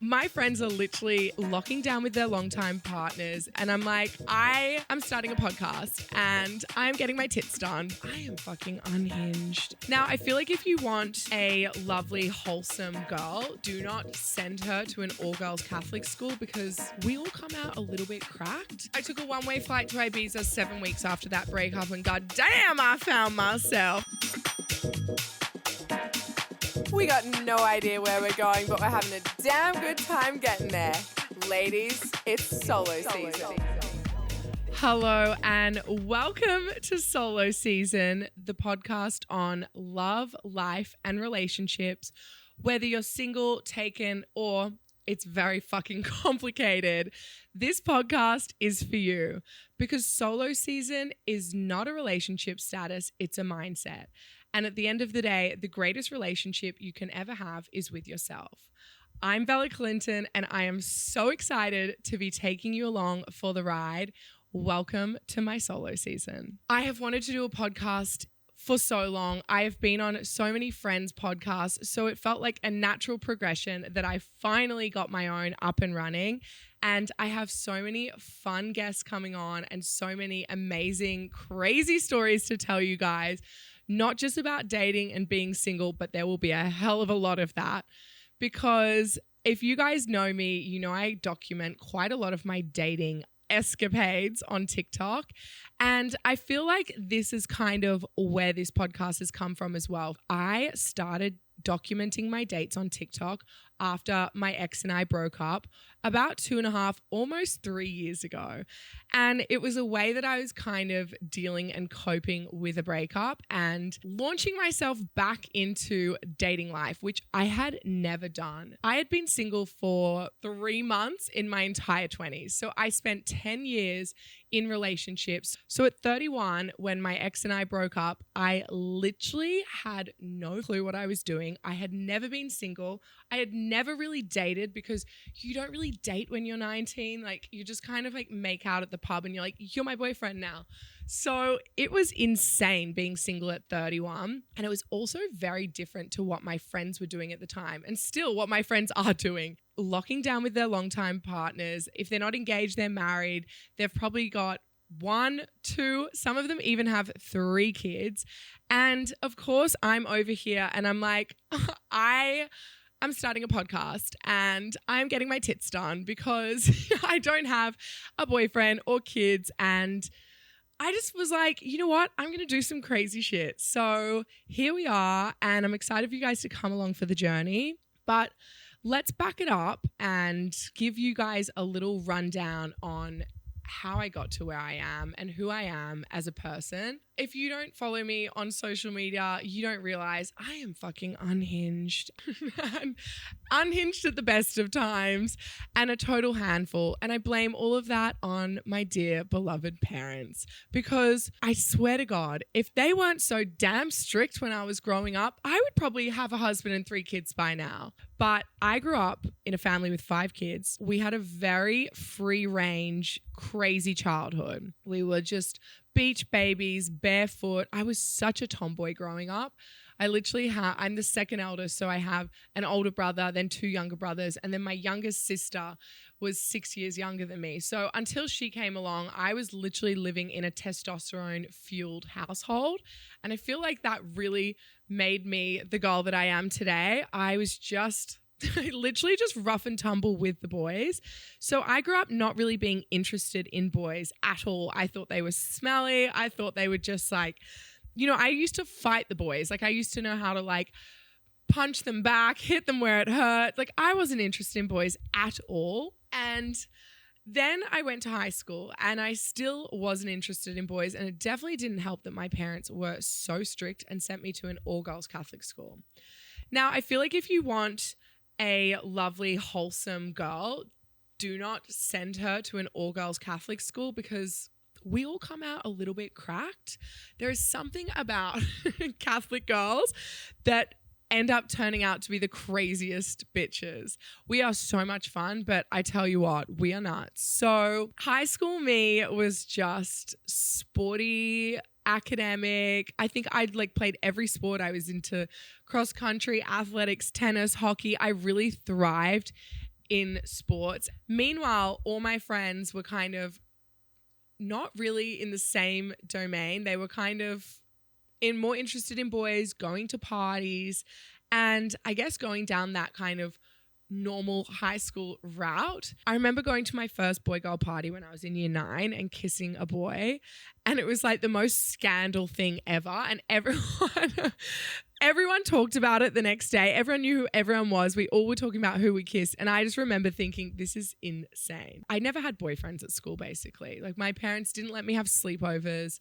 My friends are literally locking down with their longtime partners, and I'm like, I am starting a podcast and I'm getting my tits done. I am fucking unhinged. Now, I feel like if you want a lovely, wholesome girl, do not send her to an all-girls Catholic school because we all come out a little bit cracked. I took a one-way flight to Ibiza 7 weeks after that breakup, and goddamn, I found myself. We got no idea where we're going, but we're having a damn good time getting there. Ladies, it's solo season. Hello and welcome to Solo Season, the podcast on love, life, and relationships, whether you're single, taken, or it's very fucking complicated. This podcast is for you because solo season is not a relationship status, it's a mindset. And at the end of the day, the greatest relationship you can ever have is with yourself. I'm Bella Clinton, and I am so excited to be taking you along for the ride. Welcome to my solo season. I have wanted to do a podcast for so long. I have been on so many friends' podcasts, so it felt like a natural progression that I finally got my own up and running. And I have so many fun guests coming on and so many amazing, crazy stories to tell you guys. Not just about dating and being single, but there will be a hell of a lot of that. Because if you guys know me, you know I document quite a lot of my dating escapades on TikTok. And I feel like this is kind of where this podcast has come from as well. I started documenting my dates on TikTok after my ex and I broke up about 2.5, almost 3 years ago. And it was a way that I was kind of dealing and coping with a breakup and launching myself back into dating life, which I had never done. I had been single for 3 months in my entire 20s. So I spent 10 years in relationships. So at 31, when my ex and I broke up, I literally had no clue what I was doing. I had never been single. I had never really dated because you don't really date when you're 19. Like you just kind of like make out at the pub and you're like, you're my boyfriend now. So it was insane being single at 31. And it was also very different to what my friends were doing at the time and still what my friends are doing. Locking down with their longtime partners. If they're not engaged, they're married. They've probably got 1, 2, some of them even have 3 kids. And of course, I'm over here and I'm like, I'm starting a podcast and I'm getting my tits done because I don't have a boyfriend or kids. And I just was like, you know what? I'm going to do some crazy shit. So here we are. And I'm excited for you guys to come along for the journey. But let's back it up and give you guys a little rundown on how I got to where I am and who I am as a person. If you don't follow me on social media, you don't realize I am fucking unhinged. Unhinged at the best of times and a total handful. And I blame all of that on my dear beloved parents because I swear to God, if they weren't so damn strict when I was growing up, I would probably have a husband and 3 kids by now. But I grew up in a family with 5 kids. We had a very free range, crazy childhood. We were just beach babies, barefoot. I was such a tomboy growing up. I'm the second eldest, so I have an older brother, then 2 younger brothers, and then my youngest sister was 6 years younger than me. So until she came along, I was literally living in a testosterone-fueled household, and I feel like that really made me the girl that I am today. I was just literally just rough and tumble with the boys. So I grew up not really being interested in boys at all. I thought they were smelly. I thought they were just like, I used to fight the boys. Like I used to know how to like punch them back, hit them where it hurt. Like I wasn't interested in boys at all. And then I went to high school and I still wasn't interested in boys. And it definitely didn't help that my parents were so strict and sent me to an all-girls Catholic school. Now, I feel like if you want a lovely, wholesome girl, do not send her to an all-girls Catholic school because we all come out a little bit cracked. There is something about Catholic girls that end up turning out to be the craziest bitches. We are so much fun, but I tell you what, we are nuts. So high school me was just sporty, academic. I think I'd played every sport. I was into cross country, athletics, tennis, hockey. I really thrived in sports. Meanwhile, all my friends were kind of not really in the same domain. They were kind of more interested in boys, going to parties, and I guess going down that kind of normal high school route. I remember going to my first boy-girl party when I was in year 9 and kissing a boy, and it was like the most scandal thing ever, and everyone talked about it the next day. Everyone knew who everyone was. We all were talking about who we kissed, and I just remember thinking, this is insane. I never had boyfriends at school, basically. Like, my parents didn't let me have sleepovers.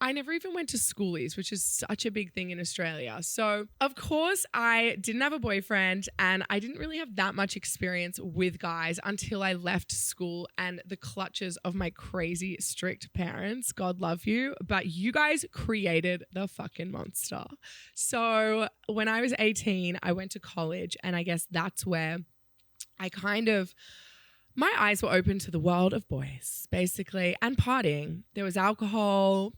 I never even went to schoolies, which is such a big thing in Australia. So, of course, I didn't have a boyfriend, and I didn't really have that much experience with guys until I left school and the clutches of my crazy strict parents. God love you, but you guys created the fucking monster. So when I was 18, I went to college, and I guess that's where my eyes were open to the world of boys, basically, and partying. There was alcohol,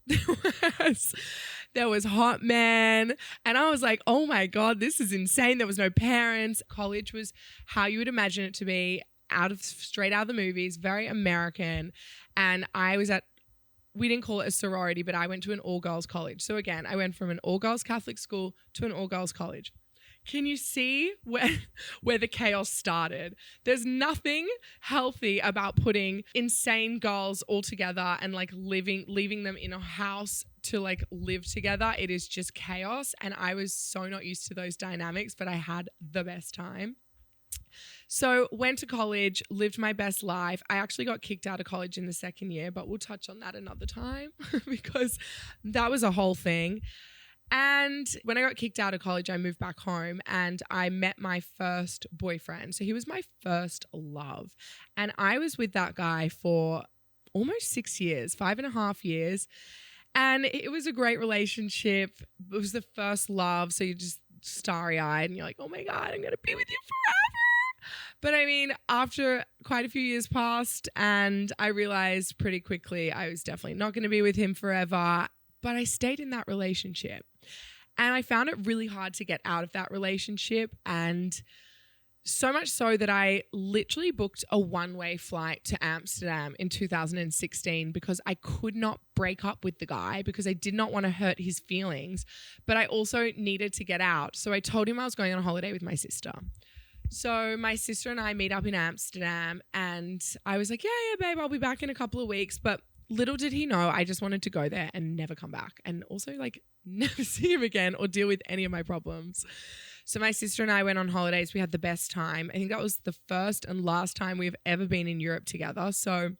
there was hot men, and I was like, oh my God, this is insane. There was no parents. College was how you would imagine it to be, straight out of the movies, very American. And we didn't call it a sorority, but I went to an all-girls college. So again, I went from an all-girls Catholic school to an all-girls college. Can you see where the chaos started? There's nothing healthy about putting insane girls all together and like leaving them in a house to like live together. It is just chaos. And I was so not used to those dynamics, but I had the best time. So went to college, lived my best life. I actually got kicked out of college in the second year, but we'll touch on that another time because that was a whole thing. And when I got kicked out of college, I moved back home and I met my first boyfriend. So he was my first love. And I was with that guy for almost 6 years, 5.5 years. And it was a great relationship. It was the first love. So you're just starry-eyed and you're like, oh my God, I'm going to be with you forever. But I mean, after quite a few years passed and I realized pretty quickly I was definitely not going to be with him forever. But I stayed in that relationship and I found it really hard to get out of that relationship. And so much so that I literally booked a one-way flight to Amsterdam in 2016 because I could not break up with the guy because I did not want to hurt his feelings, but I also needed to get out. So I told him I was going on a holiday with my sister. So my sister and I meet up in Amsterdam and I was like, yeah, babe, I'll be back in a couple of weeks. But little did he know, I just wanted to go there and never come back and also like never see him again or deal with any of my problems. So my sister and I went on holidays. We had the best time. I think that was the first and last time we've ever been in Europe together. So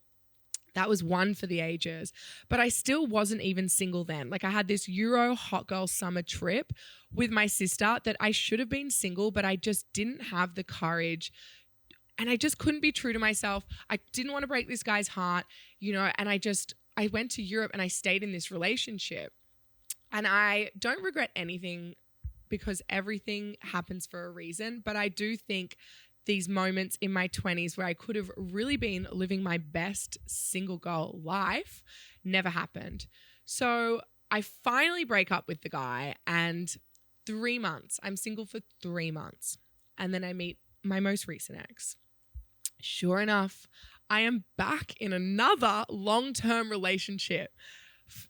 that was one for the ages. But I still wasn't even single then. Like I had this Euro hot girl summer trip with my sister that I should have been single, but I just didn't have the courage. And I just couldn't be true to myself. I didn't want to break this guy's heart, and I went to Europe and I stayed in this relationship. And I don't regret anything because everything happens for a reason. But I do think these moments in my 20s where I could have really been living my best single girl life never happened. So I finally break up with the guy and 3 months, I'm single for 3 months. And then I meet my most recent ex. Sure enough, I am back in another long-term relationship.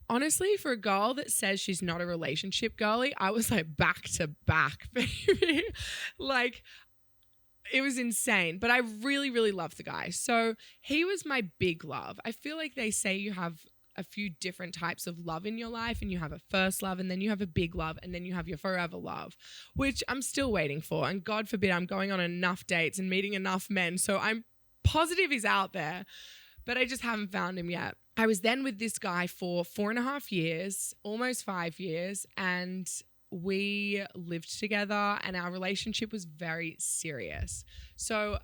Honestly, for a girl that says she's not a relationship girly, I was like back to back, baby. Like, it was insane. But I really, really loved the guy. So he was my big love. I feel like they say you have a few different types of love in your life, and you have a first love, and then you have a big love, and then you have your forever love, which I'm still waiting for. And God forbid I'm going on enough dates and meeting enough men. So I'm positive he's out there, but I just haven't found him yet. I was then with this guy for 4.5 years, almost 5 years, and we lived together and our relationship was very serious. So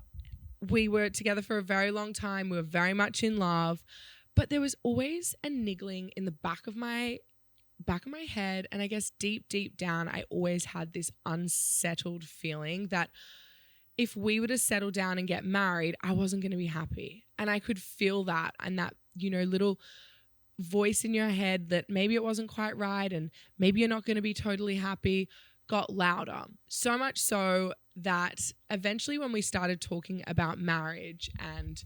we were together for a very long time. We were very much in love. But there was always a niggling in the back of my head. And I guess deep, deep down, I always had this unsettled feeling that if we were to settle down and get married, I wasn't going to be happy. And I could feel that. And that, little voice in your head that maybe it wasn't quite right and maybe you're not going to be totally happy got louder. So much so that eventually when we started talking about marriage and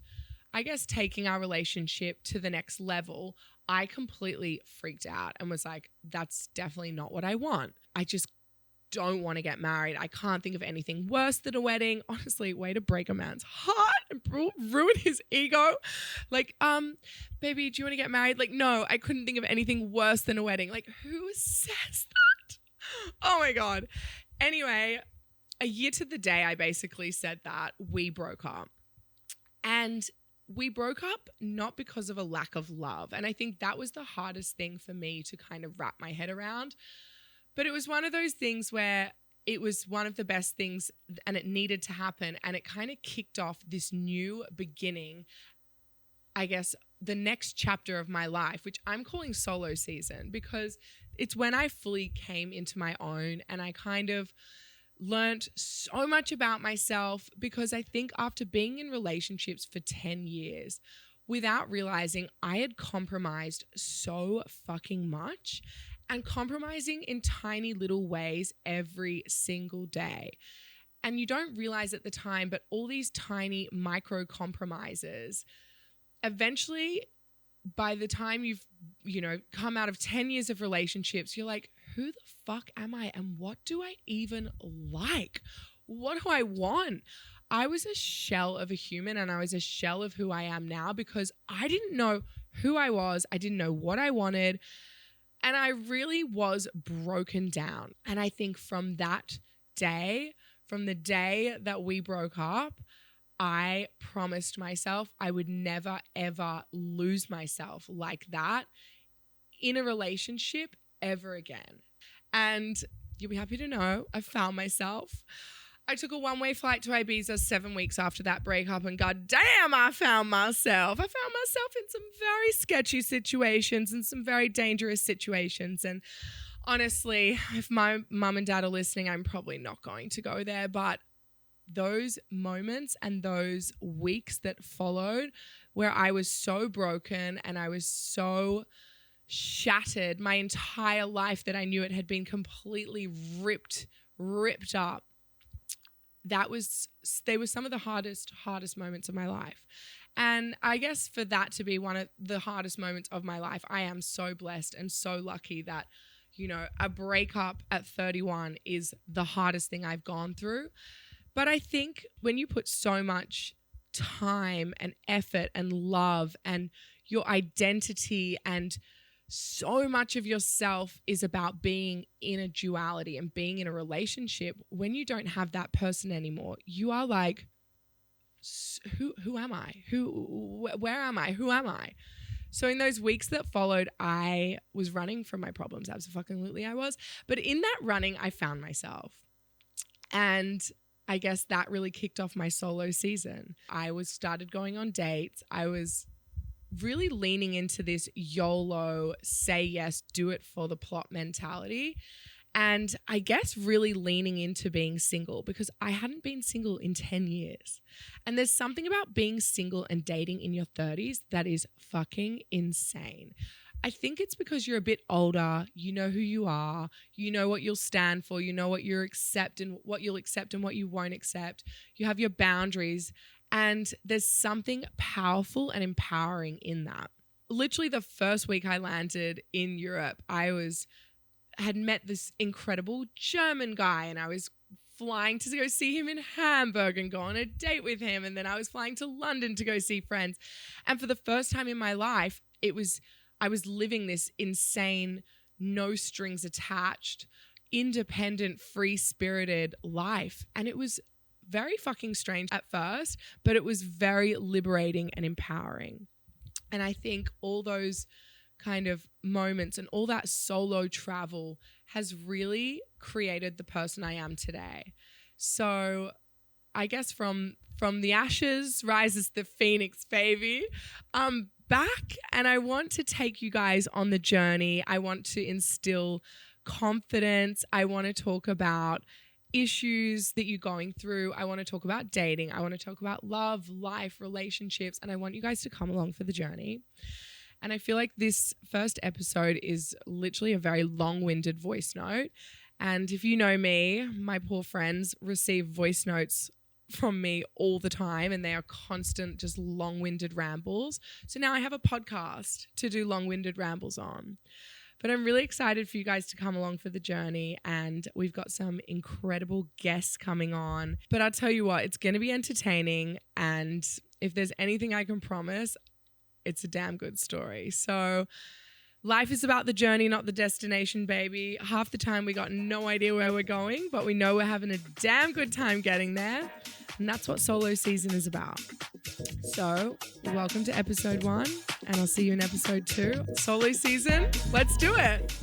I guess taking our relationship to the next level, I completely freaked out and was like, that's definitely not what I want. I just don't want to get married. I can't think of anything worse than a wedding. Honestly, way to break a man's heart and ruin his ego. Like, baby, do you want to get married? Like, no, I couldn't think of anything worse than a wedding. Like, who says that? Oh my God. Anyway, a year to the day, I basically said that we broke up. And we broke up not because of a lack of love. And I think that was the hardest thing for me to kind of wrap my head around. But it was one of those things where it was one of the best things and it needed to happen. And it kind of kicked off this new beginning, I guess, the next chapter of my life, which I'm calling solo season, because it's when I fully came into my own and I kind of learned so much about myself, because I think after being in relationships for 10 years, without realizing I had compromised so fucking much and compromising in tiny little ways every single day. And you don't realize at the time, but all these tiny micro compromises, eventually by the time you've, come out of 10 years of relationships, you're like, who the fuck am I? And what do I even like? What do I want? I was a shell of a human and I was a shell of who I am now because I didn't know who I was. I didn't know what I wanted. And I really was broken down. And I think from that day, from the day that we broke up, I promised myself I would never, ever lose myself like that in a relationship ever again. And you'll be happy to know I found myself. I took a one-way flight to Ibiza 7 weeks after that breakup, and goddamn, I found myself. I found myself in some very sketchy situations and some very dangerous situations. And honestly, if my mum and dad are listening, I'm probably not going to go there. But those moments and those weeks that followed where I was so broken and I was so shattered, my entire life that I knew it had been completely ripped up. They were some of the hardest moments of my life. And I guess for that to be one of the hardest moments of my life, I am so blessed and so lucky that, a breakup at 31 is the hardest thing I've gone through. But I think when you put so much time and effort and love and your identity and so much of yourself is about being in a duality and being in a relationship, when you don't have that person anymore, you are like, who am I? Where am I? Who am I? So in those weeks that followed, I was running from my problems. Absolutely I was. But in that running, I found myself. And I guess that really kicked off my solo season. I started going on dates. I was really leaning into this YOLO, say yes, do it for the plot mentality. And I guess really leaning into being single because I hadn't been single in 10 years. And there's something about being single and dating in your 30s that is fucking insane. I think it's because you're a bit older, you know who you are, you know what you'll stand for, you know what you'll accept and what you won't accept. You have your boundaries, and there's something powerful and empowering in that. Literally the first week I landed in Europe, I had met this incredible German guy, and I was flying to go see him in Hamburg and go on a date with him, and then I was flying to London to go see friends. And for the first time in my life, I was living this insane, no strings attached, independent, free-spirited life. And it was very fucking strange at first, but it was very liberating and empowering. And I think all those kind of moments and all that solo travel has really created the person I am today. So I guess from the ashes rises the phoenix, baby. Back, and I want to take you guys on the journey. I want to instill confidence. I want to talk about issues that you're going through. I want to talk about dating. I want to talk about love, life, relationships, and I want you guys to come along for the journey. And I feel like this first episode is literally a very long-winded voice note. And if you know me, my poor friends receive voice notes from me all the time, and they are constant, just long-winded rambles. So now I have a podcast to do long-winded rambles on. But I'm really excited for you guys to come along for the journey, and we've got some incredible guests coming on. But I'll tell you what, it's going to be entertaining, and if there's anything I can promise, it's a damn good story. So life is about the journey, not the destination, baby. Half the time we got no idea where we're going, but we know we're having a damn good time getting there. And that's what solo season is about. So welcome to episode 1, and I'll see you in episode 2. Solo season, let's do it.